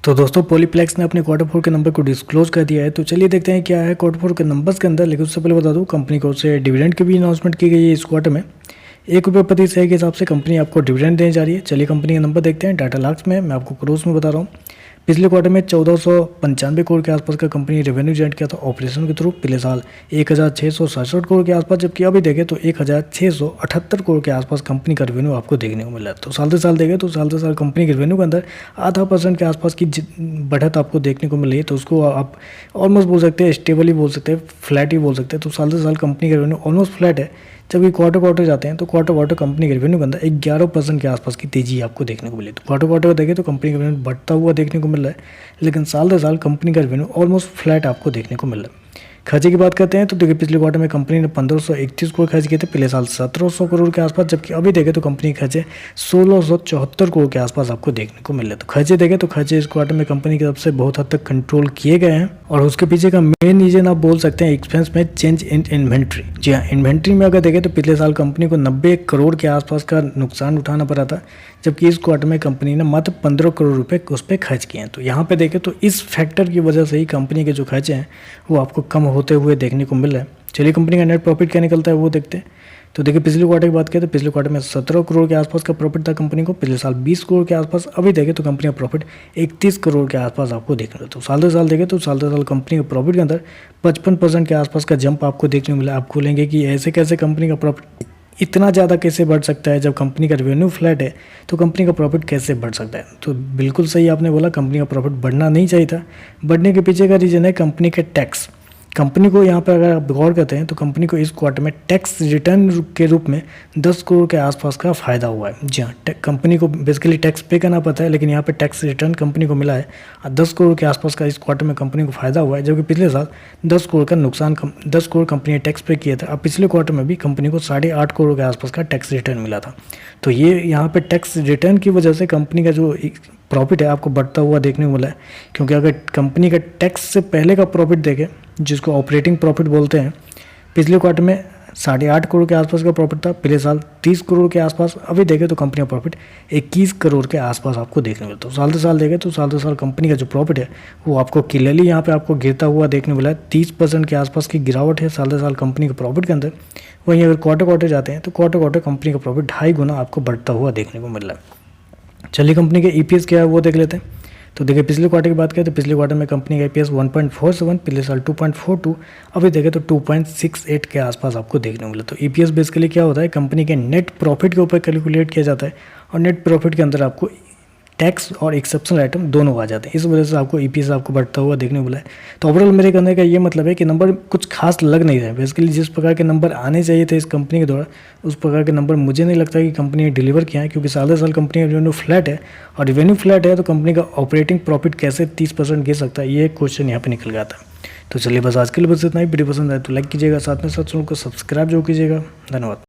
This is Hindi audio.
तो दोस्तों पॉलीप्लेक्स ने अपने क्वार्टर 4 के नंबर को डिस्क्लोज कर दिया है। तो चलिए देखते हैं क्या है क्वार्टर 4 के नंबर्स के अंदर। लेकिन उससे पहले बता दूं, कंपनी को से डिविडेंड की भी अनाउंसमेंट की गई है इस क्वार्टर में। ₹1 प्रति शेयर के हिसाब से कंपनी आपको डिविडेंड देने जा रही है। चलिए कंपनी का नंबर देखते हैं। डाटा लाख्स में, मैं आपको क्रोर्स में बता रहा हूँ। पिछले क्वार्टर में 1495 करोड़ के आसपास का कंपनी रेवेन्यू जनरेट किया था ऑपरेशन के थ्रू। पिछले साल 1667 करोड़ के आसपास, जबकि अभी देखें तो 1678 करोड़ के आसपास कंपनी का रेवेन्यू आपको देखने को मिला है। तो साल से साल देखें तो साल से साल कंपनी के रेवेन्यू के अंदर आधा % के आसपास की बढ़त आपको देखने को मिल रही है। तो उसको आप ऑलमोस्ट बोल सकते हैं, स्टेबल ही बोल सकते हैं, फ्लैट ही बोल सकते हैं। तो साल से साल कंपनी का रेवेन्यू ऑलमोस्ट फ्लैट है। जबकि क्वार्टर जाते हैं तो क्वार्टर कंपनी के रेवेन्यू के अंदर 11% के आसपास की तेजी आपको देखने को मिली। तो क्वार्टर देखें तो कंपनी का रेवेन्यू बढ़ता हुआ देखने को मिल रहा है, लेकिन साल दर साल कंपनी का रेवेन्यू ऑलमोस्ट फ्लैट आपको देखने को मिल रहा है। खर्चे की बात करते हैं तो देखिए पिछले क्वार्टर में कंपनी ने 1531 करोड़ खर्च किए थे। पिछले साल 1700 करोड़ के आसपास, जबकि अभी देखें तो कंपनी के खर्चे 1674 करोड़ के आसपास आपको देखने को मिल रहे। तो खर्चे देखें तो खर्चे इस क्वार्टर में कंपनी की तरफ से बहुत हद तक कंट्रोल किए गए हैं। और उसके पीछे का मेन रीजन आप बोल सकते हैं एक्सपेंस में चेंज इन इन्वेंट्री। जी हाँ, इन्वेंट्री में अगर देखें तो पिछले साल कंपनी को 90 करोड़ के आसपास का नुकसान उठाना पड़ा था, जबकि इस क्वार्टर में कंपनी ने मात्र 15 करोड़ रुपए उस पर खर्च किए हैं। तो यहाँ पे देखें तो इस फैक्टर की वजह से ही कंपनी के जो खर्चे हैं वो आपको कम होते हुए देखने को मिल रहा है। चलिए कंपनी का नेट प्रॉफिट क्या निकलता है वो देखते हैं। तो देखिए पिछले क्वार्टर की बात करें तो पिछले क्वार्टर में 17 करोड़ के आसपास का प्रॉफिट था कंपनी को। पिछले साल 20 करोड़ के आसपास। अभी देखें तो कंपनी का प्रॉफिट 31 करोड़ के आसपास आपको देखने को। तो साल दर साल देखें तो साल दर साल कंपनी के प्रॉफिट के अंदर 55% के आसपास का जंप आपको देखने को मिला। आप खोलेंगे कि ऐसे कैसे कंपनी का प्रॉफिट इतना ज़्यादा कैसे बढ़ सकता है। जब कंपनी का रेवेन्यू फ्लैट है तो कंपनी का प्रॉफिट कैसे बढ़ सकता है। तो बिल्कुल सही आपने बोला, कंपनी का प्रॉफिट बढ़ना नहीं चाहिए था। बढ़ने के पीछे का रीज़न है कंपनी के टैक्स। कंपनी को यहाँ पर अगर आप गौर करते हैं तो कंपनी को इस क्वार्टर में टैक्स रिटर्न के रूप में 10 करोड़ के आसपास का फ़ायदा हुआ है। जी हाँ, कंपनी को बेसिकली टैक्स पे करना पड़ता है, लेकिन यहाँ पे टैक्स रिटर्न कंपनी को मिला है। 10 करोड़ के आसपास का इस क्वार्टर में कंपनी को फ़ायदा हुआ है, जबकि पिछले साल 10 करोड़ का नुकसान 10 करोड़ कंपनी ने टैक्स पे किया था। अब पिछले क्वार्टर में भी कंपनी को 8.5 करोड़ के आसपास का टैक्स रिटर्न मिला था। तो ये यहाँ पर टैक्स रिटर्न की वजह से कंपनी का जो प्रॉफिट है आपको बढ़ता हुआ देखने को मिला है। क्योंकि अगर कंपनी का टैक्स से पहले का प्रॉफिट देखें, जिसको ऑपरेटिंग प्रॉफिट बोलते हैं, पिछले क्वार्टर में 8.5 करोड़ के आसपास का प्रॉफिट था। पिछले साल 30 करोड़ के आसपास। अभी देखें तो कंपनी का प्रॉफिट 21 करोड़ के आसपास आपको देखने को मिलता है। तो साल से साल देखें तो साल से साल कंपनी का जो प्रॉफिट है वो आपको क्लियरली यहाँ पे आपको गिरता हुआ देखने को मिला है। 30% के आसपास की गिरावट है साल से साल कंपनी के प्रॉफिट के अंदर। वहीं अगर क्वार्टर जाते हैं तो क्वार्टर कंपनी का प्रॉफिट 2.5 गुना आपको बढ़ता हुआ देखने को मिल रहा है। चलिए कंपनी के EPS क्या है वो देख लेते हैं। तो देखिए पिछले क्वार्टर की बात करें तो पिछले क्वार्टर में कंपनी का EPS 1.47, पिछले साल 2.42, अभी देखें तो 2.68 के आसपास आपको देखने को मिला। तो EPS बेसिकली क्या होता है, कंपनी के नेट प्रॉफिट के ऊपर कैलकुलेट किया जाता है। और नेट प्रॉफिट के अंदर आपको टैक्स और एक्सेप्शनल आइटम दोनों आ जाते हैं। इस वजह से आपको EPS आपको बढ़ता हुआ देखने को मिला है। तो ओवरऑल मेरे कहने का ये मतलब है कि नंबर कुछ खास लग नहीं रहे। बेसिकली जिस प्रकार के नंबर आने चाहिए थे इस कंपनी के द्वारा, उस प्रकार के नंबर मुझे नहीं लगता कि कंपनी ने डिलीवर किया है। क्योंकि साल दर साल कंपनी का रेवेन्यू फ्लैट है, और रेवेन्यू फ्लैट है तो कंपनी का ऑपरेटिंग प्रॉफिट कैसे 30% गिर सकता है, ये क्वेश्चन यहाँ पर निकल गया था। तो चलिए बस आज के लिए बस इतना ही। वीडियो पसंद आए तो लाइक कीजिएगा, साथ में साथ चैनल को सब्सक्राइब जरूर कीजिएगा। धन्यवाद।